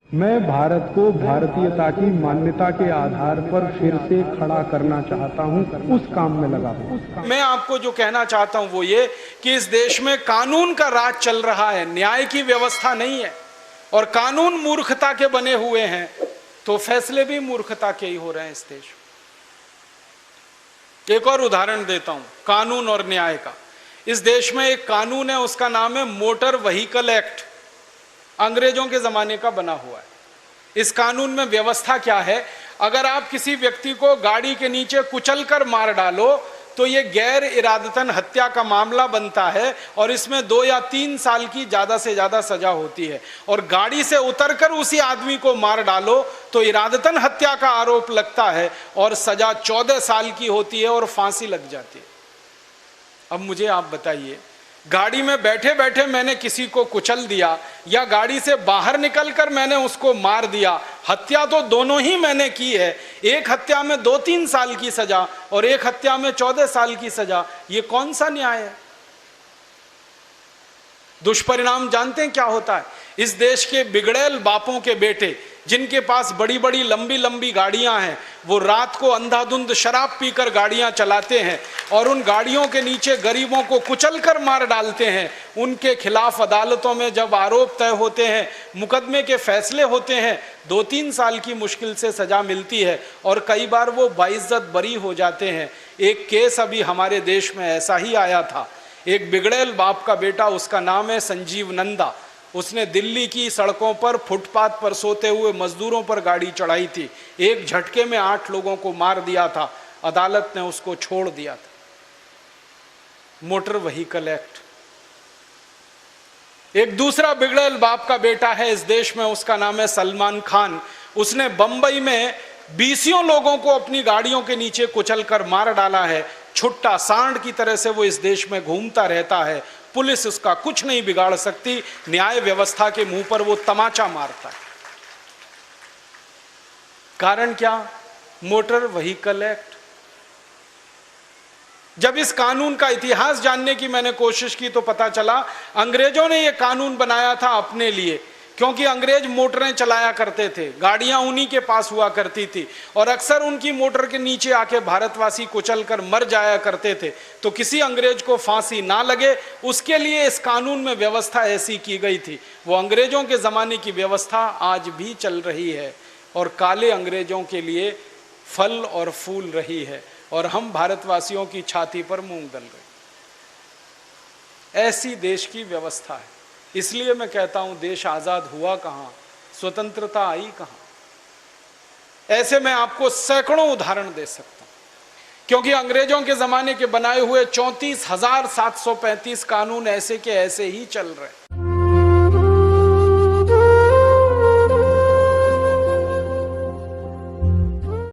मैं भारत को भारतीयता की मान्यता के आधार पर फिर से खड़ा करना चाहता हूं, उस काम में लगा हूं। मैं आपको जो कहना चाहता हूं वो ये कि इस देश में कानून का राज चल रहा है, न्याय की व्यवस्था नहीं है और कानून मूर्खता के बने हुए हैं, तो फैसले भी मूर्खता के ही हो रहे हैं इस देश में। एक और उदाहरण देता हूं कानून और न्याय का। इस देश में एक कानून है, उसका नाम है मोटर व्हीकल एक्ट, अंग्रेजों के जमाने का बना हुआ है। इस कानून में व्यवस्था क्या है, अगर आप किसी व्यक्ति को गाड़ी के नीचे कुचलकर मार डालो तो यह गैर इरादतन हत्या का मामला बनता है और इसमें 2 या 3 साल की ज्यादा से ज्यादा सजा होती है। और गाड़ी से उतरकर उसी आदमी को मार डालो तो इरादतन हत्या का आरोप लगता है और सजा 14 साल की होती है और फांसी लग जाती है। अब मुझे आप बताइए, गाड़ी में बैठे बैठे मैंने किसी को कुचल दिया या गाड़ी से बाहर निकलकर मैंने उसको मार दिया, हत्या तो दोनों ही मैंने की है। एक हत्या में 2-3 साल की सजा और एक हत्या में 14 साल की सजा, ये कौन सा न्याय है? दुष्परिणाम जानते हैं क्या होता है? इस देश के बिगड़ैल बापों के बेटे जिनके पास बड़ी बड़ी लंबी लंबी गाड़ियां हैं, वो रात को अंधाधुंध शराब पीकर गाड़ियां चलाते हैं और उन गाड़ियों के नीचे गरीबों को कुचलकर मार डालते हैं। उनके खिलाफ अदालतों में जब आरोप तय होते हैं, मुकदमे के फैसले होते हैं, 2-3 साल की मुश्किल से सजा मिलती है और कई बार वो बाइज्जत बरी हो जाते हैं। एक केस अभी हमारे देश में ऐसा ही आया था। एक बिगड़ैल बाप का बेटा, उसका नाम है संजीव नंदा, उसने दिल्ली की सड़कों पर फुटपाथ पर सोते हुए मजदूरों पर गाड़ी चढ़ाई थी। एक झटके में 8 लोगों को मार दिया था। अदालत ने उसको छोड़ दिया था। Motor vehicle act. एक दूसरा बिगड़ैल बाप का बेटा है इस देश में, उसका नाम है सलमान खान। उसने बंबई में 20 लोगों को अपनी गाड़ियों के नीचे कुचलकर मार डाला है। छुट्टा सांड की तरह से वो इस देश में घूमता रहता है, पुलिस उसका कुछ नहीं बिगाड़ सकती, न्याय व्यवस्था के मुंह पर वो तमाचा मारता है। कारण क्या? Motor vehicle act. जब इस कानून का इतिहास जानने की मैंने कोशिश की तो पता चला अंग्रेजों ने यह कानून बनाया था अपने लिए, क्योंकि अंग्रेज मोटरें चलाया करते थे, गाड़ियां उन्हीं के पास हुआ करती थी और अक्सर उनकी मोटर के नीचे आके भारतवासी कुचलकर मर जाया करते थे। तो किसी अंग्रेज को फांसी ना लगे उसके लिए इस कानून में व्यवस्था ऐसी की गई थी। वो अंग्रेजों के ज़माने की व्यवस्था आज भी चल रही है और काले अंग्रेजों के लिए फल और फूल रही है और हम भारतवासियों की छाती पर मूंग दल गए। ऐसी देश की व्यवस्था है। इसलिए मैं कहता हूं, देश आजाद हुआ कहां, स्वतंत्रता आई कहां? ऐसे मैं आपको सैकड़ों उदाहरण दे सकता हूं, क्योंकि अंग्रेजों के जमाने के बनाए हुए 34,735 कानून ऐसे के ऐसे ही चल रहे हैं।